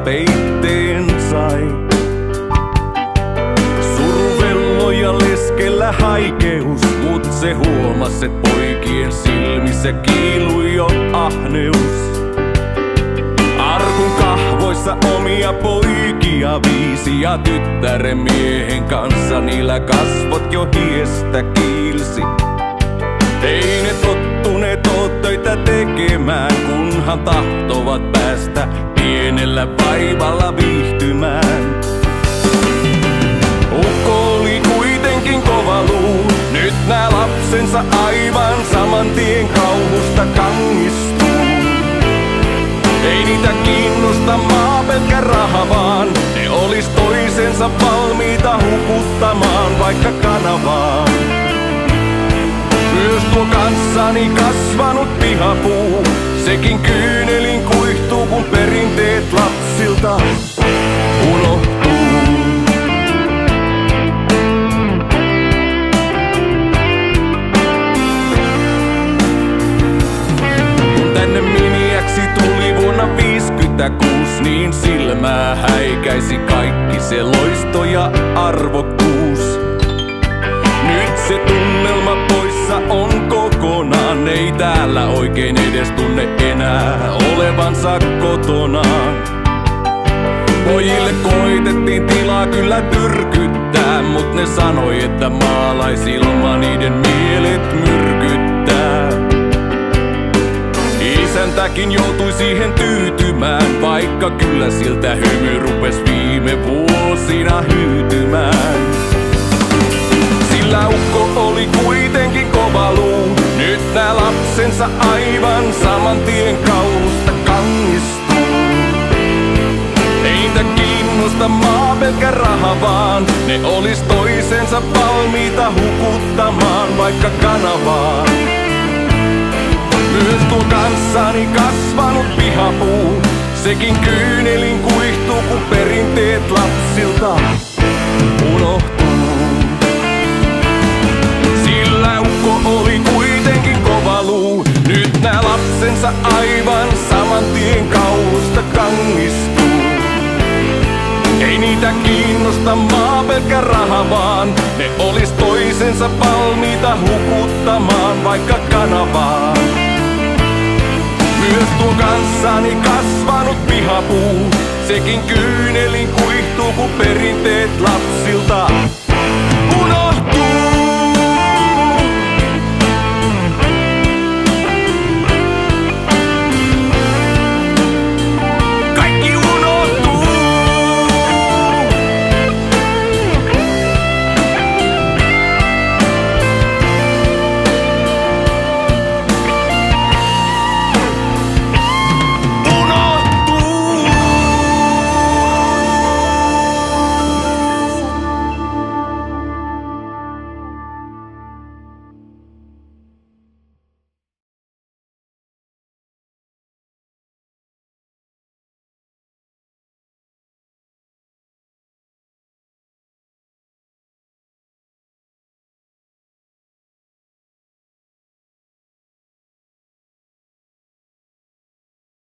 peitteen sai. Suruvelloja leskellä haikeus, mut se huomas, et poikien silmissä kiilui jo ahneus. Arkun kahvoissa omia poikia viisi ja tyttären miehen kanssa niillä kasvot jo hiestä kiilsi. Ei ne tottuneet oo töitä tekemään, kunhan tahtovat päästä pienellä vaivalla viihtymään. Ukko oli kuitenkin kova luu, nyt nää lapsensa aivan saman tien kauhusta kangistuu. Ei niitä kiinnosta maa pelkkä raha vaan, ne olis toisensa valmiita hukuttamaan vaikka kanavaan. Myös tuo kanssani kasvanut pihapuu, sekin kyynelin kuihtuu kun perinteet lapsilta unohtuu. Tänne Miniäksi tuli vuonna 56, niin silmää häikäisi kaikki se loisto ja arvokkuus. Nyt se tunnelma poissa on kokonaan, ei täällä oikein edes tunne enää olevansa kotonaan. Pojille koitettiin tilaa kyllä tyrkyttää, mut ne sanoi, että maalaisilma niiden mielet myrkyttää. Isäntäkin joutui siihen tyytymään, vaikka kyllä siltä hymy rupes viime vuosina hyytymään. Sillä ukko oli kuitenkin kova luu, nyt nää lapsensa aivan saman tien kauhusta kangistuu. Ei niitä kiinnosta maa pelkkä raha vaan, ne olis toisensa valmiita hukuttamaan vaikka kanavaan. Myös tuo kanssani kasvanut pihapuu, sekin kyynelin kuihtuu kun perinteet lapsilta unohtuu. Sillä ukko oli kuitenkin kova luu, nyt nää lapsensa aivan saman tien kauhusta kangistuu. Ei niitä kiinnosta maa pelkkä raha vaan, ne olis toisensa valmiita hukuttamaan vaikka kanavaan. Myös tuo kanssani kasvanut pihapuu, sekin kyynelin kuihtuu kun perinteet lapsilta